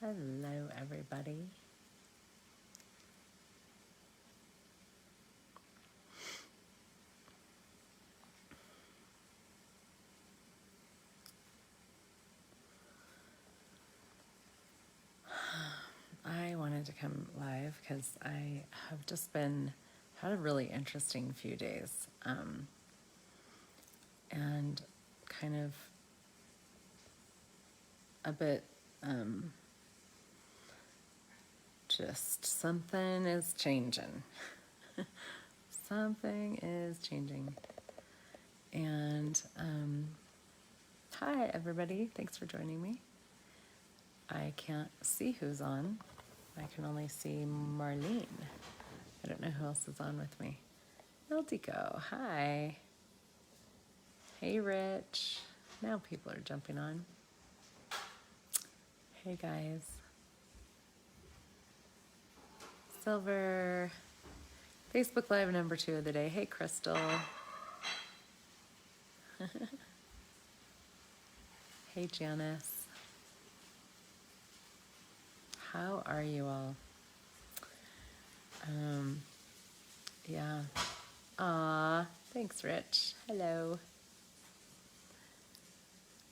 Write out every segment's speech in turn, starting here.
Hello, everybody. I wanted to come live because I have just had a really interesting few days, and kind of a bit, just something is changing. Something is changing. And hi, everybody. Thanks for joining me. I can't see who's on. I can only see Marlene. I don't know who else is on with me. Ildico, hi. Hey, Rich. Now people are jumping on. Hey, guys. Silver. Facebook Live number 2 of the day. Hey, Crystal. Hey, Janice. How are you all? Yeah. Aw, thanks, Rich. Hello.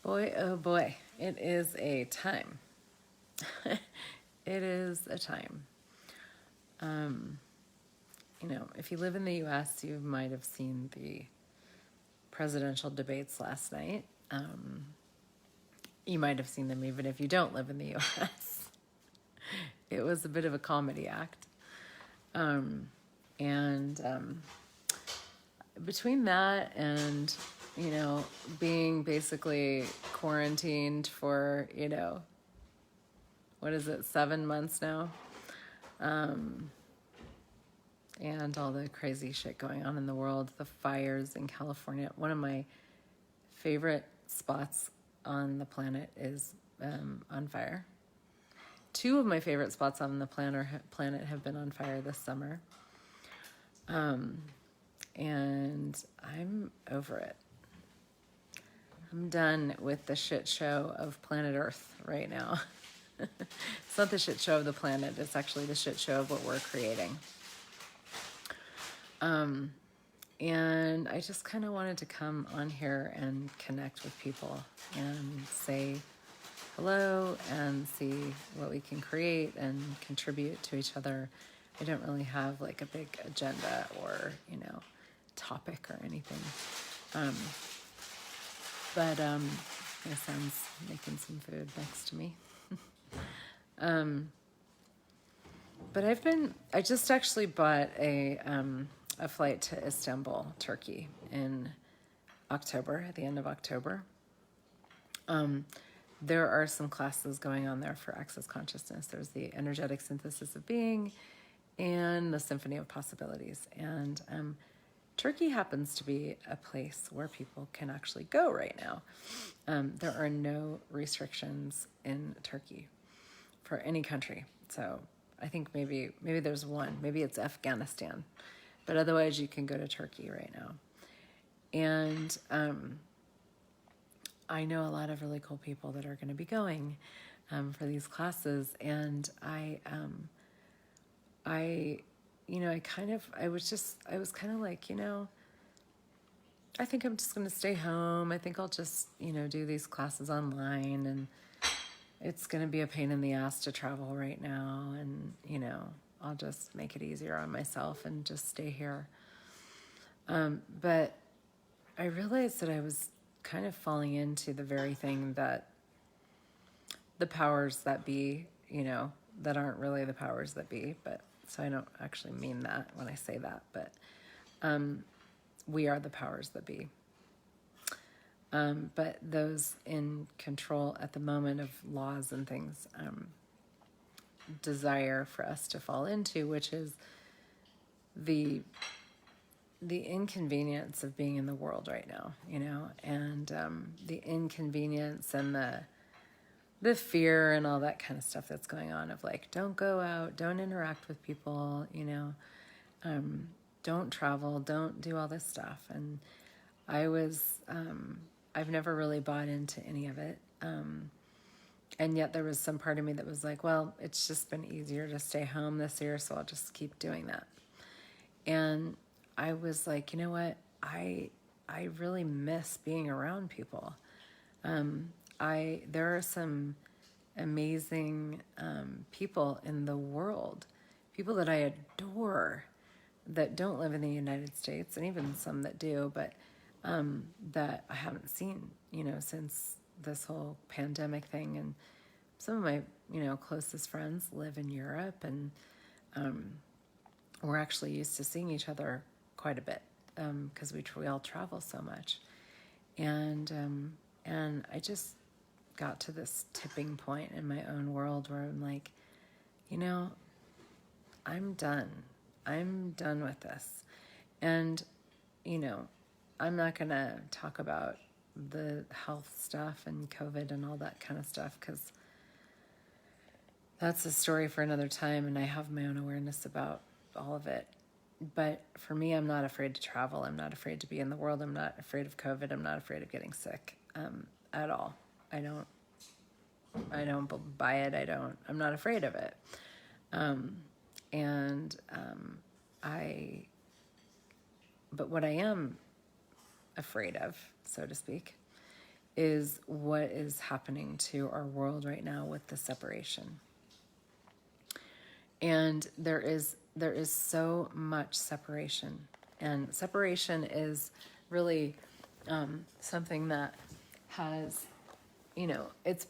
Boy, oh boy, it is a time. It is a time. If you live in the U.S., you might have seen the presidential debates last night. You might have seen them even if you don't live in the U.S. It was a bit of a comedy act. Between that and, being basically quarantined for, 7 months now? And all the crazy shit going on in the world, the fires in California. One of my favorite spots on the planet is on fire. 2 of my favorite spots on the planet have been on fire this summer. And I'm over it. I'm done with the shit show of planet Earth right now. It's not the shit show of the planet, it's actually the shit show of what we're creating. And I just kind of wanted to come on here and connect with people and say hello and see what we can create and contribute to each other. I don't really have like a big agenda or, topic or anything. But my son's making some food next to me. But I just actually bought a flight to Istanbul, Turkey in October, at the end of October. There are some classes going on there for Access Consciousness. There's the Energetic Synthesis of Being and the Symphony of Possibilities. And Turkey happens to be a place where people can actually go right now. There are no restrictions in Turkey for any country. So I think maybe there's one. Maybe it's Afghanistan. But otherwise, you can go to Turkey right now. And I know a lot of really cool people that are going to be going for these classes. And I was kind of like, I think I'm just going to stay home. I think I'll just, do these classes online, and it's going to be a pain in the ass to travel right now. And, I'll just make it easier on myself and just stay here. But I realized that I was kind of falling into the very thing that the powers that be, that aren't really the powers that be, but so I don't actually mean that when I say that, but we are the powers that be. But those in control at the moment of laws and things desire for us to fall into, which is the inconvenience of being in the world right now, and the inconvenience and the fear and all that kind of stuff that's going on of like, don't go out, don't interact with people, don't travel, don't do all this stuff. And I've never really bought into any of it. And yet there was some part of me that was like, well, it's just been easier to stay home this year, so I'll just keep doing that. And I was like, you know what? I really miss being around people. There are some amazing people in the world, people that I adore, that don't live in the United States, and even some that do, but that I haven't seen, since this whole pandemic thing. And some of my, closest friends live in Europe, and we're actually used to seeing each other quite a bit because we all travel so much. And I just got to this tipping point in my own world where I'm like, I'm done. I'm done with this. And, I'm not going to talk about the health stuff and COVID and all that kind of stuff, because that's a story for another time, and I have my own awareness about all of it. But for me, I'm not afraid to travel. I'm not afraid to be in the world. I'm not afraid of COVID. I'm not afraid of getting sick at all. I don't buy it. I'm not afraid of it. But what I am afraid of, so to speak, is what is happening to our world right now with the separation. And there is so much separation, and separation is really something that has, it's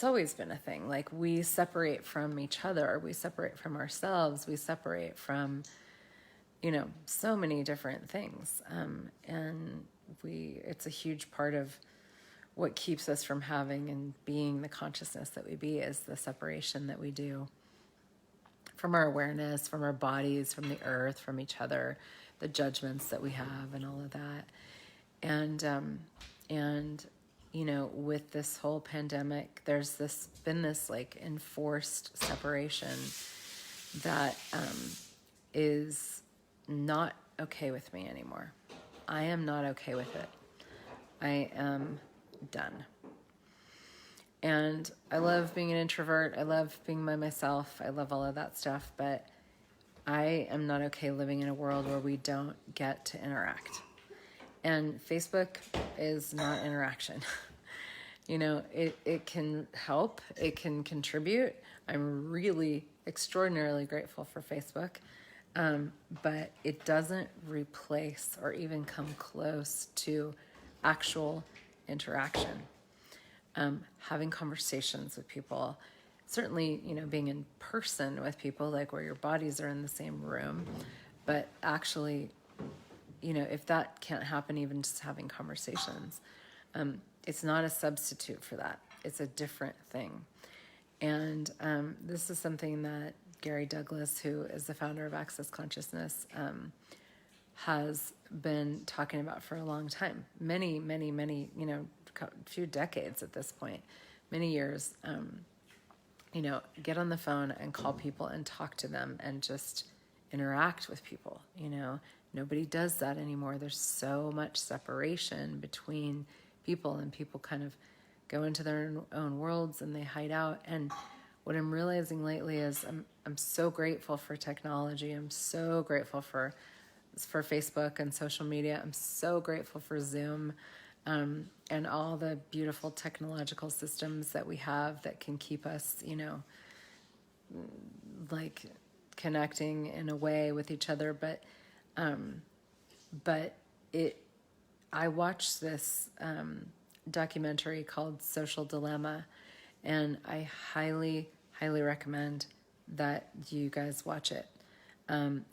always been a thing. Like, we separate from each other, we separate from ourselves, we separate from, so many different things. And it's a huge part of what keeps us from having and being the consciousness that we be, is the separation that we do from our awareness, from our bodies, from the earth, from each other, the judgments that we have, and all of that. And with this whole pandemic, there's been this like enforced separation that is not okay with me anymore. I am not okay with it. I am done. And I love being an introvert. I love being by myself. I love all of that stuff. But I am not okay living in a world where we don't get to interact. And Facebook is not interaction. It can help. It can contribute. I'm really extraordinarily grateful for Facebook. But it doesn't replace or even come close to actual interaction. Having conversations with people, certainly, being in person with people, like where your bodies are in the same room, but actually, if that can't happen, even just having conversations, it's not a substitute for that. It's a different thing. And this is something that Gary Douglas, who is the founder of Access Consciousness, has been talking about for a long time. Many, many, many, few decades at this point, many years. Get on the phone and call people and talk to them and just interact with people. Nobody does that anymore. There's so much separation between people, and people kind of go into their own worlds and they hide out. And what I'm realizing lately is I'm so grateful for technology. I'm so grateful for Facebook and social media. I'm so grateful for Zoom, and all the beautiful technological systems that we have that can keep us, like connecting in a way with each other. But I watched this documentary called Social Dilemma, and I highly, highly recommend that you guys watch it.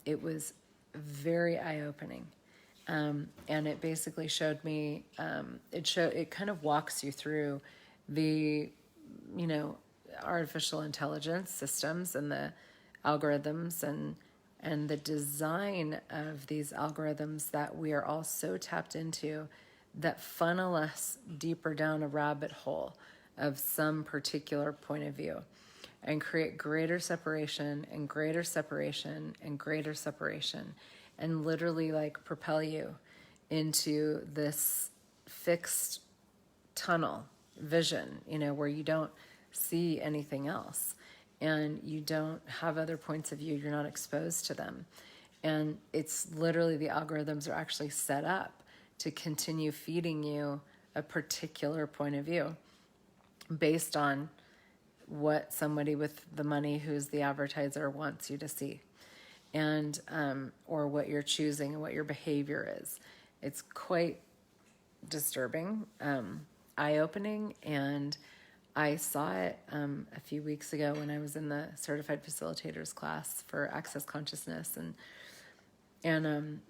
It was very eye-opening. And it basically showed me, it kind of walks you through the, artificial intelligence systems and the algorithms and the design of these algorithms that we are all so tapped into, that funnel us deeper down a rabbit hole of some particular point of view, and create greater separation and greater separation and greater separation, and literally like propel you into this fixed tunnel vision, where you don't see anything else and you don't have other points of view. You're not exposed to them. And it's literally, the algorithms are actually set up to continue feeding you a particular point of view based on what somebody with the money who's the advertiser wants you to see, and or what you're choosing and what your behavior is. It's quite disturbing, eye-opening, and I saw it a few weeks ago when I was in the certified facilitators class for Access Consciousness, and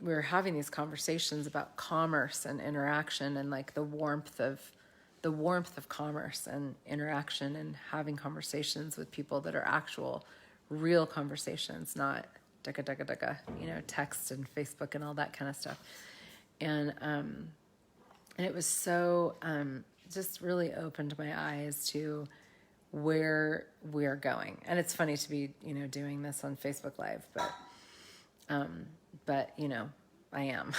we were having these conversations about commerce and interaction, and like the warmth of commerce and interaction, and having conversations with people that are actual, real conversations, not text and Facebook and all that kind of stuff. And it was so just really opened my eyes to where we're going. And it's funny to be doing this on Facebook Live, but I am.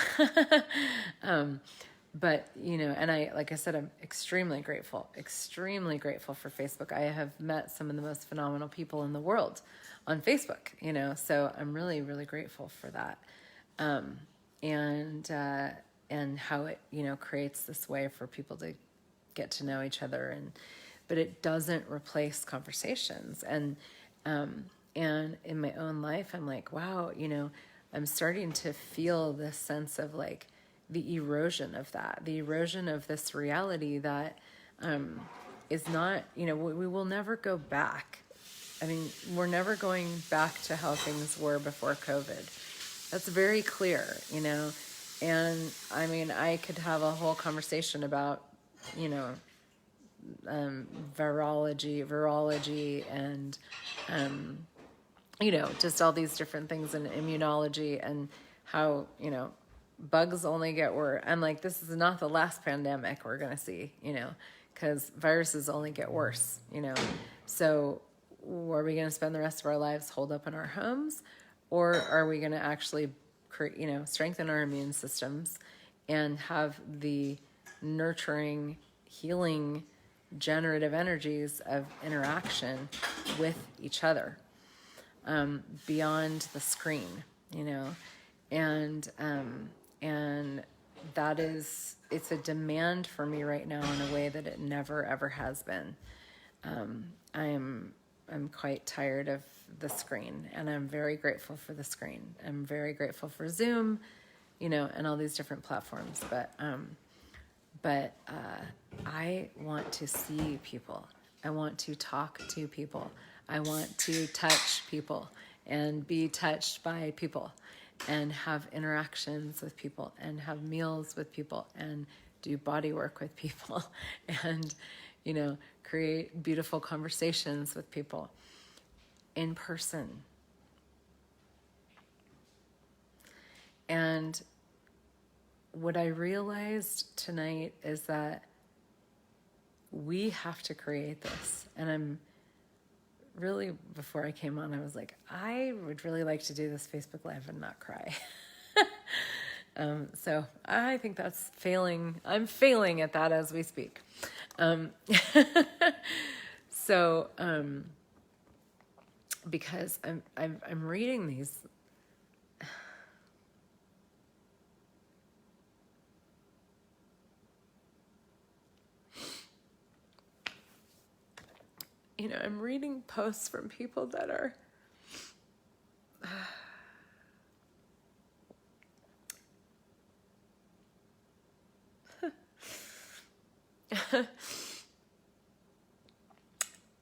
But, and like I said, I'm extremely grateful for Facebook. I have met some of the most phenomenal people in the world on Facebook, so I'm really, really grateful for that. And how it, creates this way for people to get to know each other, but it doesn't replace conversations. And in my own life, I'm like, wow, I'm starting to feel this sense of like the erosion of this reality that is not, we will never go back. I mean, we're never going back to how things were before COVID. That's very clear, and I mean, I could have a whole conversation about, virology and, just all these different things in immunology, and how, bugs only get worse. I'm like, this is not the last pandemic we're going to see, because viruses only get worse, So are we going to spend the rest of our lives holed up in our homes, or are we going to actually strengthen our immune systems and have the nurturing, healing, generative energies of interaction with each other, beyond the screen, and that is, it's a demand for me right now in a way that it never ever has been. I'm quite tired of the screen, and I'm very grateful for the screen. I'm very grateful for Zoom, and all these different platforms. But I want to see people. I want to talk to people. I want to touch people and be touched by people, and have interactions with people, and have meals with people, and do body work with people, and create beautiful conversations with people in person. And what I realized tonight is that we have to create this. And I'm really, before I came on, I was like, I would really like to do this Facebook Live and not cry. So I think that's failing. I'm failing at that as we speak. So, because I'm reading these. I'm reading posts from people that are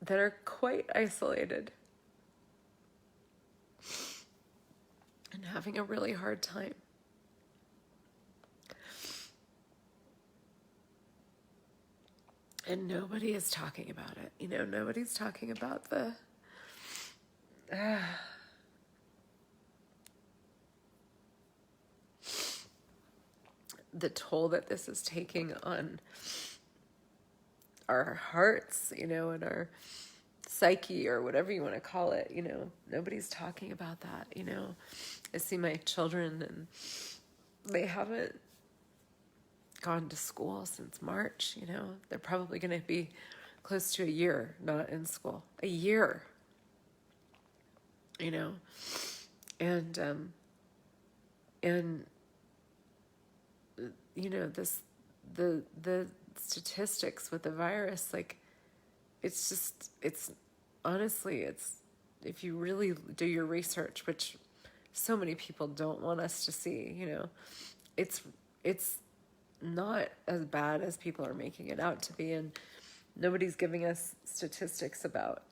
that are quite isolated and having a really hard time. And nobody is talking about it. Nobody's talking about the toll that this is taking on our hearts, and our psyche, or whatever you want to call it. Nobody's talking about that. I see my children, and they haven't gone to school since March, you know. They're probably going to be close to a year not in school. A year, you know. And you know, the statistics with the virus, like, it's honestly, it's, if you really do your research, which so many people don't want us to see, you know, it's not as bad as people are making it out to be. And nobody's giving us statistics about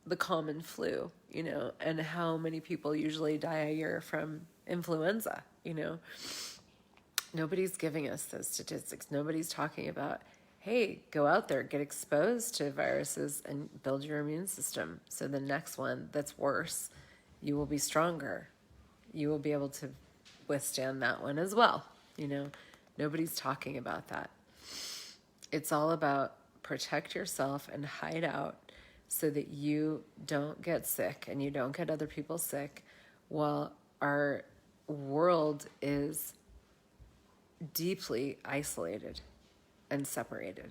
the common flu, you know, and how many people usually die a year from influenza, you know. Nobody's giving us those statistics. Nobody's talking about, hey, go out there, get exposed to viruses and build your immune system. So the next one that's worse, you will be stronger. You will be able to withstand that one as well. You know, nobody's talking about that. It's all about protect yourself and hide out so that you don't get sick and you don't get other people sick while our world is deeply isolated and separated.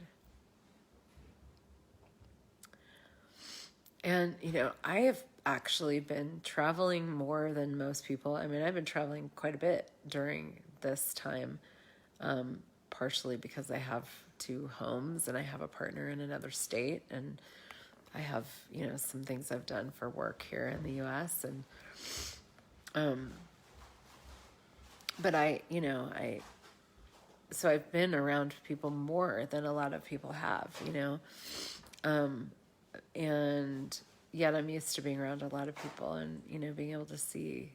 And, you know, I have actually been traveling more than most people. I mean, I've been traveling quite a bit during this time, partially because I have 2 homes and I have a partner in another state, and I have, you know, some things I've done for work here in the U.S. And, but so I've been around people more than a lot of people have, you know, and yet I'm used to being around a lot of people and, you know, being able to see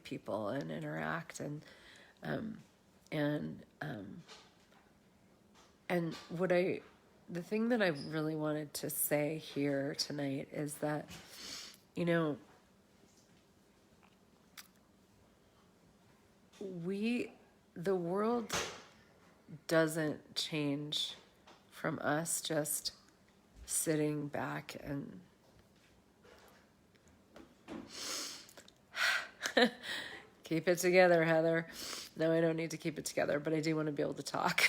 people and interact and the thing that I really wanted to say here tonight is that, you know, the world doesn't change from us just sitting back and keep it together, Heather. No, I don't need to keep it together, but I do want to be able to talk.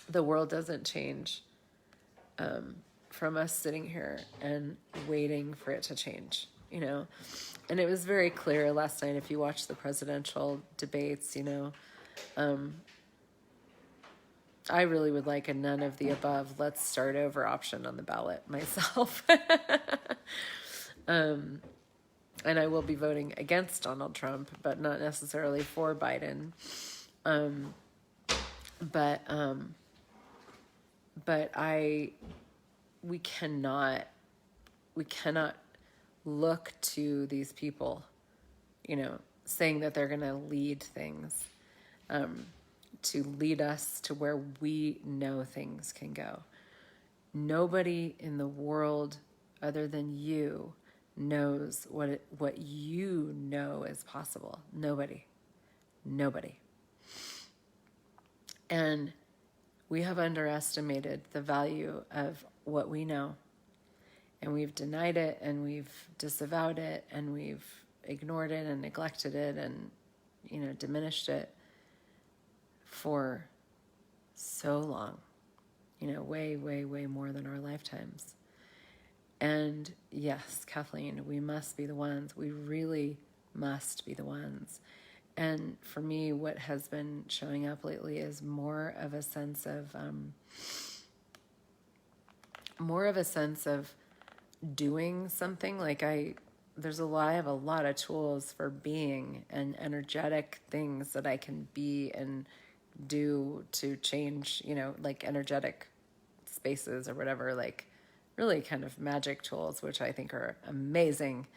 The world doesn't change from us sitting here and waiting for it to change, you know. And it was very clear last night, if you watch the presidential debates, you know, I really would like a none of the above, let's start over option on the ballot myself. And I will be voting against Donald Trump, but not necessarily for Biden. But we cannot look to these people, you know, saying that they're going to lead things, to lead us to where we know things can go. Nobody in the world other than you knows what you know is possible. Nobody. And we have underestimated the value of what we know. And we've denied it, and we've disavowed it, and we've ignored it and neglected it and, you know, diminished it for so long, you know, way, way, way more than our lifetimes. And yes, Kathleen, we must be the ones. We really must be the ones. And for me, what has been showing up lately is more of a sense of doing something. Like I have a lot of tools for being and energetic things that I can be and do to change, you know, like energetic spaces or whatever, like really kind of magic tools, which I think are amazing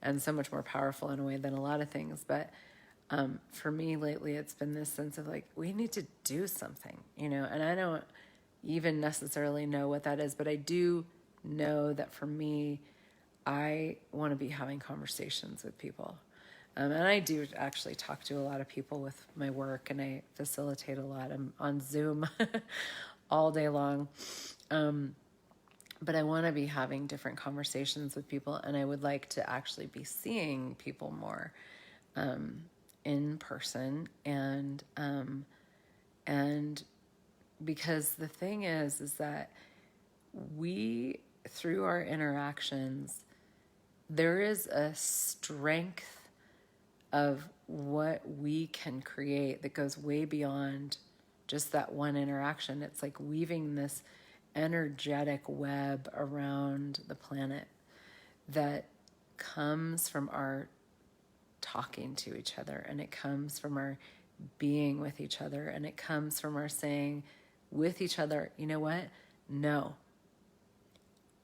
and so much more powerful in a way than a lot of things. But for me lately, it's been this sense of like, we need to do something, you know, and I don't even necessarily know what that is, but I do know that for me, I want to be having conversations with people. And I do actually talk to a lot of people with my work, and I facilitate a lot. I'm on Zoom all day long. But I want to be having different conversations with people, and I would like to actually be seeing people more. in person. And because the thing is that we, through our interactions, there is a strength of what we can create that goes way beyond just that one interaction. It's like weaving this energetic web around the planet that comes from our talking to each other, and it comes from our being with each other, and it comes from our saying with each other, you know what? No,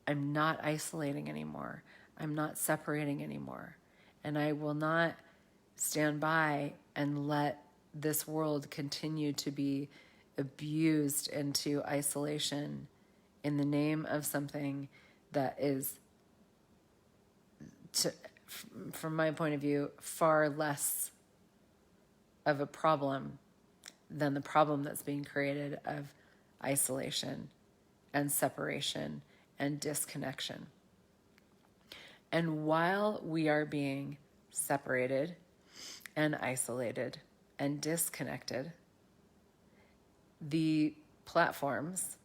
I'm not isolating anymore. I'm not separating anymore. And I will not stand by and let this world continue to be abused into isolation in the name of something that is, from my point of view, far less of a problem than the problem that's being created of isolation and separation and disconnection. And while we are being separated and isolated and disconnected, the platforms,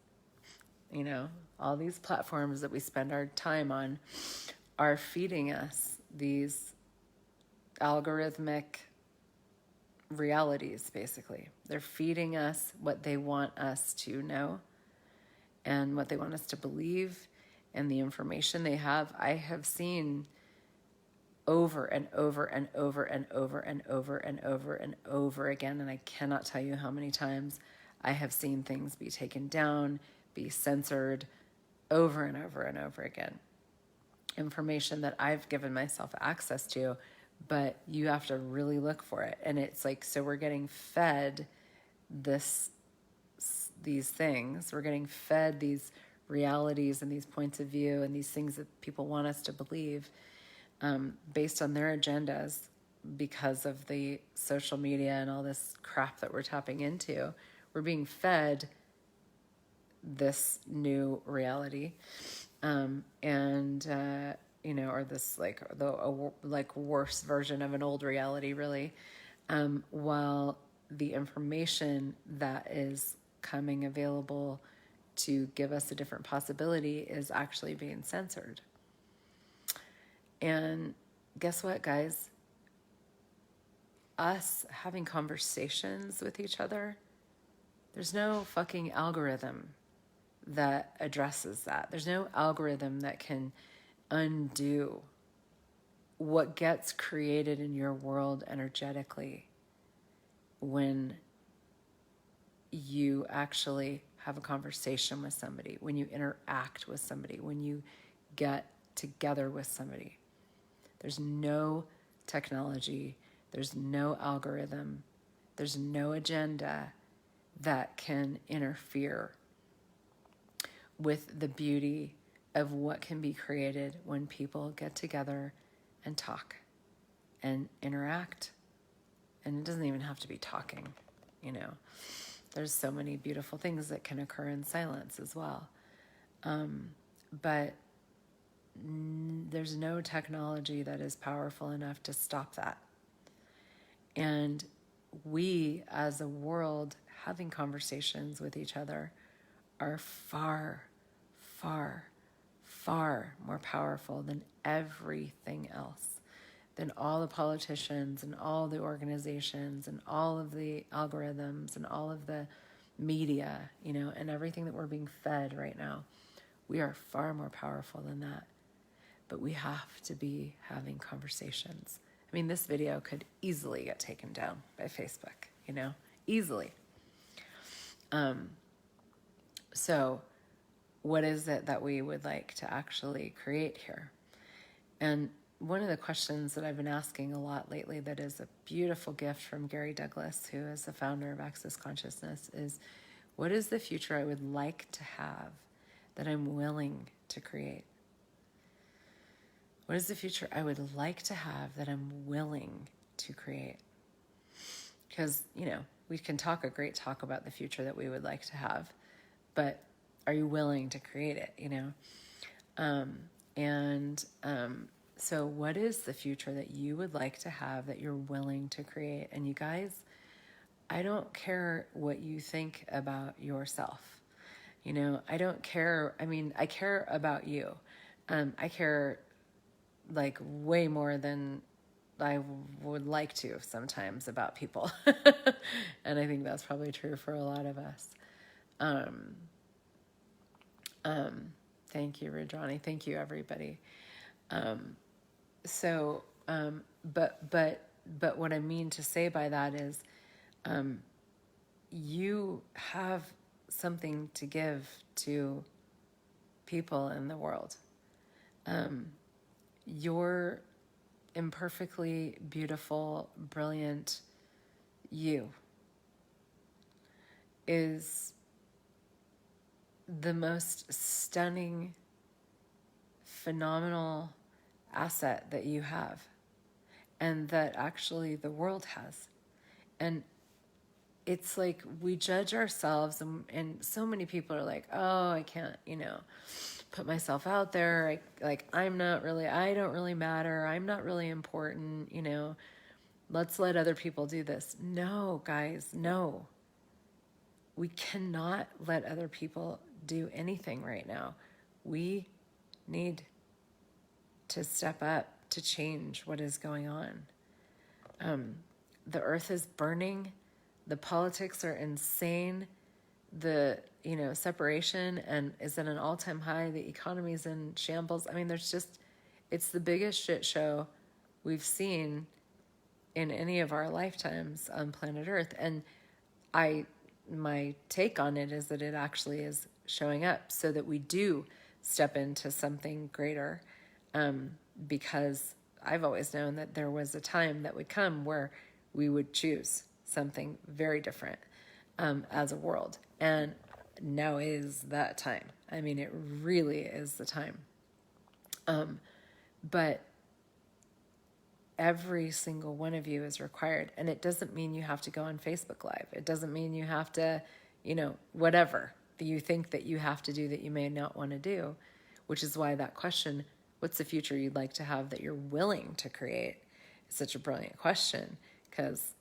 all these platforms that we spend our time on are feeding us these algorithmic realities, basically. They're feeding us what they want us to know and what they want us to believe, and the information they have. I have seen over and over and over and over and over and over and over again, and I cannot tell you how many times I have seen things be taken down, be censored over and over and over again. Information that I've given myself access to, but you have to really look for it. And it's like, so we're getting fed these things. We're getting fed these realities and these points of view and these things that people want us to believe, based on their agendas, because of the social media and all this crap that we're tapping into. We're being fed this new reality, or this worse version of an old reality, really, while the information that is coming available to give us a different possibility is actually being censored. And guess what, guys? Us having conversations with each other, there's no fucking algorithm that addresses that. There's no algorithm that can undo what gets created in your world energetically when you actually have a conversation with somebody, when you interact with somebody, when you get together with somebody. There's no technology, there's no algorithm, there's no agenda that can interfere with the beauty of what can be created when people get together and talk and interact. And it doesn't even have to be talking, There's so many beautiful things that can occur in silence as well. But there's no technology that is powerful enough to stop that. And we, as a world, having conversations with each other are far, far, far more powerful than everything else, than all the politicians and all the organizations and all of the algorithms and all of the media, and everything that we're being fed right now. We are far more powerful than that. But we have to be having conversations. I mean, this video could easily get taken down by Facebook, easily. So what is it that we would like to actually create here? And one of the questions that I've been asking a lot lately that is a beautiful gift from Gary Douglas, who is the founder of Access Consciousness, is what is the future I would like to have that I'm willing to create? What is the future I would like to have that I'm willing to create? Because, we can talk a great talk about the future that we would like to have, but are you willing to create it, So what is the future that you would like to have, that you're willing to create? And you guys, I don't care what you think about yourself. I don't care. I mean, I care about you. I care like way more than I would like to sometimes about people. And I think that's probably true for a lot of us. Thank you, Radrani. Thank you, everybody. But what I mean to say by that is, you have something to give to people in the world. You're imperfectly beautiful, brilliant you is the most stunning, phenomenal asset that you have, and that actually the world has. And it's like we judge ourselves, and so many people are like, oh, I can't, put myself out there. I don't really matter. I'm not really important, let's let other people do this. No, guys, no. We cannot let other people do anything right now. We need to step up to change what is going on. The earth is burning. The politics are insane. The, separation and is at an all-time high. The economy's in shambles. I mean, it's the biggest shit show we've seen in any of our lifetimes on planet Earth. And my take on it is that it actually is showing up so that we do step into something greater. Because I've always known that there was a time that would come where we would choose something very different as a world. And now is that time. I mean, it really is the time. But every single one of you is required. And it doesn't mean you have to go on Facebook Live. It doesn't mean you have to, whatever you think that you have to do that you may not want to do, which is why that question, what's the future you'd like to have that you're willing to create, is such a brilliant question. Because,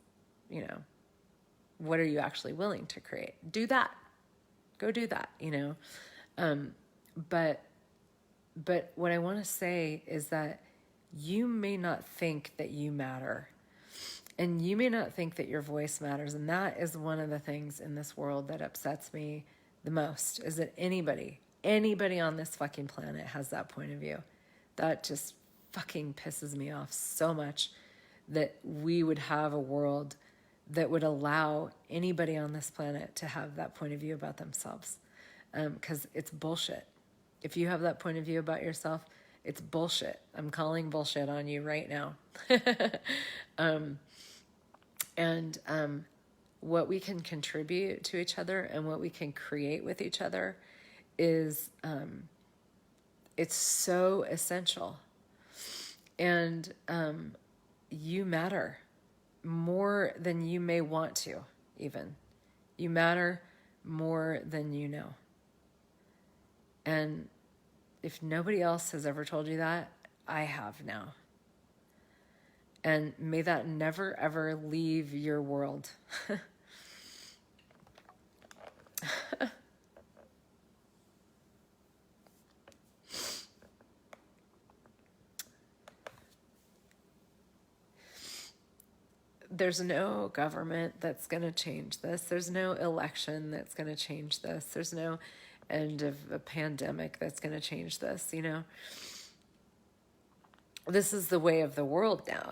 what are you actually willing to create? Do that. Go do that, But what I want to say is that you may not think that you matter. And you may not think that your voice matters. And that is one of the things in this world that upsets me the most, is that anybody on this fucking planet has that point of view. That just fucking pisses me off so much, that we would have a world that would allow anybody on this planet to have that point of view about themselves. Because it's bullshit. If you have that point of view about yourself, it's bullshit. I'm calling bullshit on you right now. What we can contribute to each other and what we can create with each other is, it's so essential. And you matter more than you may want to, even. You matter more than you know. And if nobody else has ever told you that, I have now. And may that never, ever leave your world. There's no government that's going to change this. There's no election that's going to change this. There's no end of a pandemic that's going to change this, This is the way of the world now,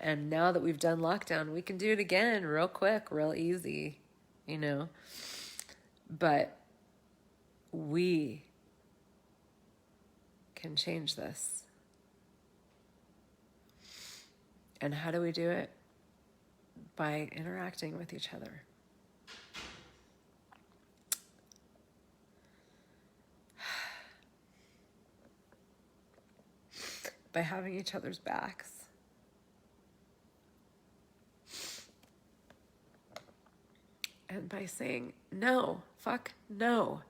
And now that we've done lockdown, we can do it again real quick, real easy, But we can change this. And how do we do it? By interacting with each other. By having each other's backs. And by saying, no, fuck no.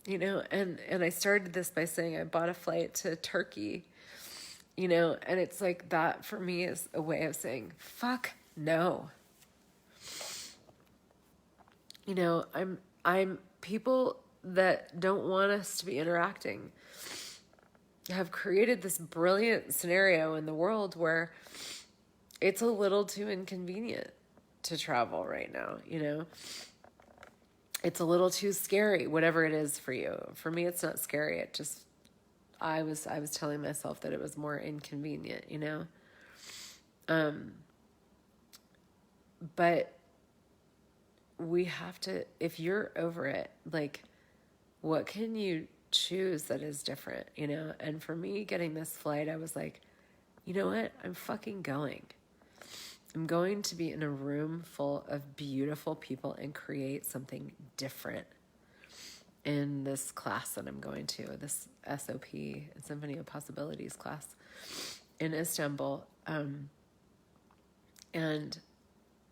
And I started this by saying I bought a flight to Turkey and it's like that for me is a way of saying, fuck no. I'm people that don't want us to be interacting have created this brilliant scenario in the world where it's a little too inconvenient to travel right now, It's a little too scary, whatever it is for you. For me, it's not scary. It just, I was telling myself that it was more inconvenient, But we have to, if you're over it, like, what can you choose that is different, And for me, getting this flight, I was like, you know what? I'm fucking going. I'm going to be in a room full of beautiful people and create something different in this class that I'm going to, this SOP, Symphony of Possibilities class in Istanbul. And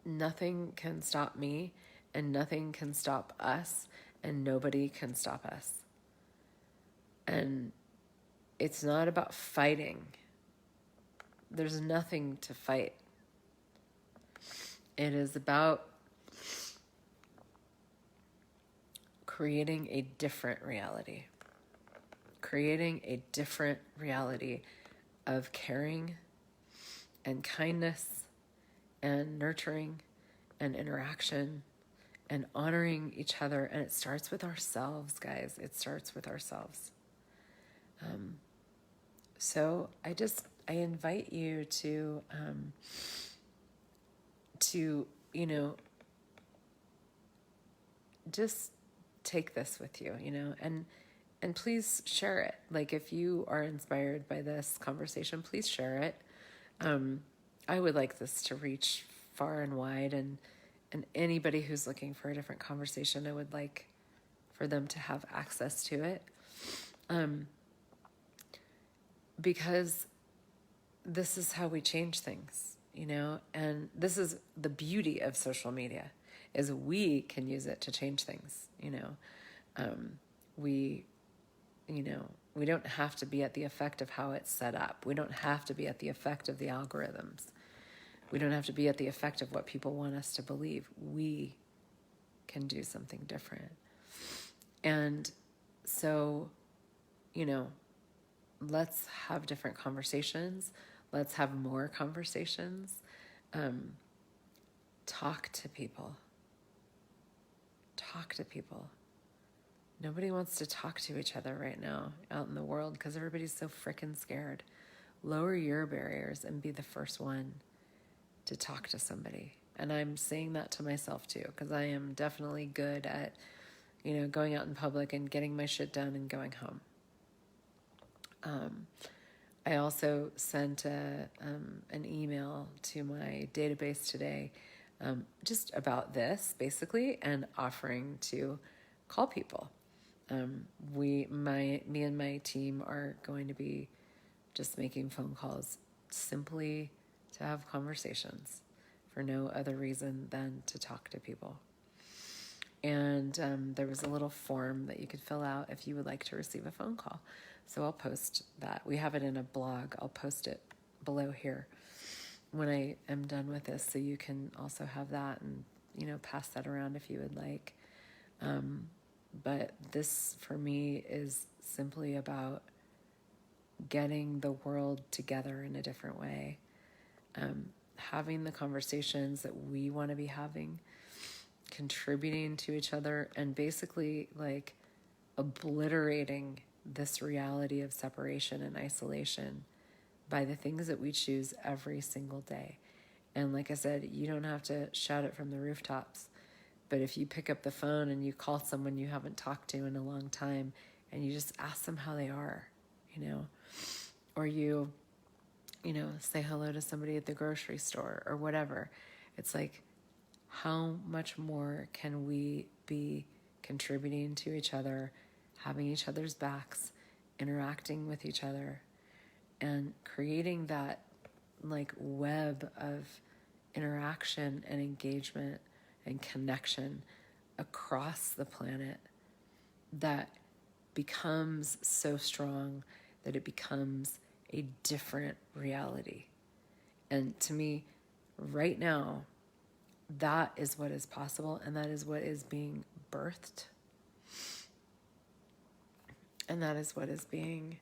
nothing can stop me, and nothing can stop us, and nobody can stop us. And it's not about fighting. There's nothing to fight. It is about creating a different reality. Creating a different reality of caring and kindness and nurturing and interaction and honoring each other. And it starts with ourselves, guys. It starts with ourselves. So I invite you to just take this with you, and please share it. Like, if you are inspired by this conversation, please share it. I would like this to reach far and wide, and anybody who's looking for a different conversation, I would like for them to have access to it. Because this is how we change things, and this is the beauty of social media, is we can use it to change things, we don't have to be at the effect of how it's set up. We don't have to be at the effect of the algorithms. We don't have to be at the effect of what people want us to believe. We can do something different. And so, let's have different conversations. Let's have more conversations. Talk to people. Talk to people. Nobody wants to talk to each other right now out in the world because everybody's so frickin' scared. Lower your barriers and be the first one to talk to somebody. And I'm saying that to myself too, because I am definitely good at, going out in public and getting my shit done and going home. I also sent an email to my database today, just about this basically, and offering to call people. Me and my team are going to be just making phone calls simply to have conversations for no other reason than to talk to people. And there was a little form that you could fill out if you would like to receive a phone call. So I'll post that. We have it in a blog. I'll post it below here when I am done with this, so you can also have that and, pass that around if you would like. But this, for me, is simply about getting the world together in a different way, having the conversations that we want to be having, contributing to each other, and basically like obliterating this reality of separation and isolation by the things that we choose every single day. And like I said, you don't have to shout it from the rooftops, but if you pick up the phone and you call someone you haven't talked to in a long time and you just ask them how they are, or you say hello to somebody at the grocery store or whatever. It's like, how much more can we be contributing to each other, having each other's backs, interacting with each other, and creating that like web of interaction and engagement and connection across the planet that becomes so strong that it becomes a different reality. And to me, right now, that is what is possible, and that is what is being birthed. And that is what is being,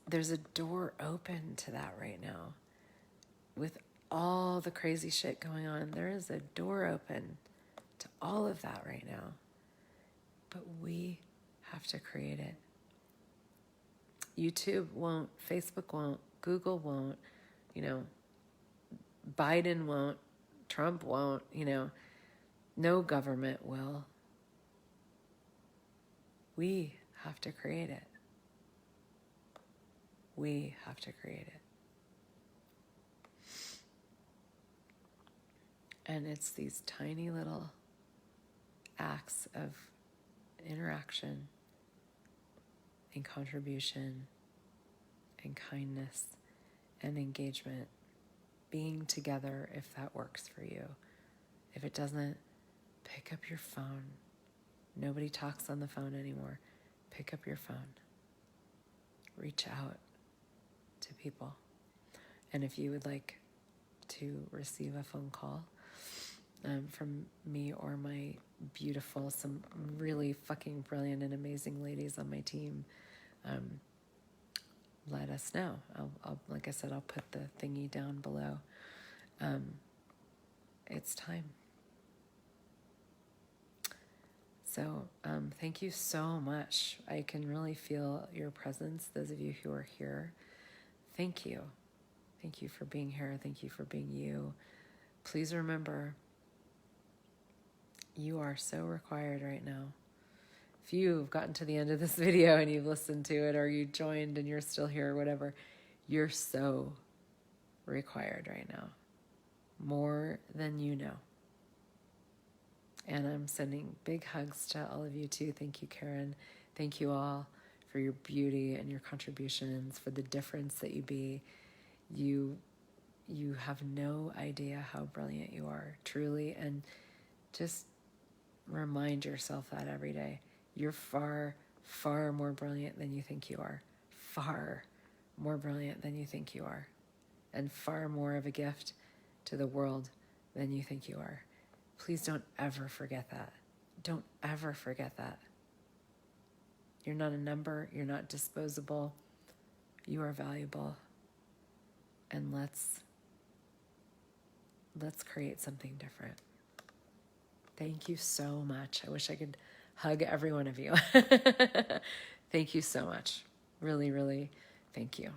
there's a door open to that right now. With all the crazy shit going on, there is a door open to all of that right now. But we have to create it. YouTube won't, Facebook won't, Google won't, Biden won't, Trump won't, no government will. We have to create it. We have to create it. And it's these tiny little acts of interaction and contribution and kindness and engagement, being together if that works for you. If it doesn't, pick up your phone. Nobody talks on the phone anymore. Pick up your phone. Reach out to people. And if you would like to receive a phone call from me or my beautiful, some really fucking brilliant and amazing ladies on my team, let us know. I'll like I said, I'll put the thingy down below. It's time. So thank you so much. I can really feel your presence, those of you who are here. Thank you. Thank you for being here. Thank you for being you. Please remember, you are so required right now. If you've gotten to the end of this video and you've listened to it, or you joined and you're still here or whatever, you're so required right now. More than you know. And I'm sending big hugs to all of you too. Thank you, Karen. Thank you all for your beauty and your contributions, for the difference that you be. You have no idea how brilliant you are, truly. And just remind yourself that every day. You're far, far more brilliant than you think you are. Far more brilliant than you think you are. And far more of a gift to the world than you think you are. Please don't ever forget that. Don't ever forget that. You're not a number. You're not disposable. You are valuable. And let's create something different. Thank you so much. I wish I could hug every one of you. Thank you so much. Really, really, thank you.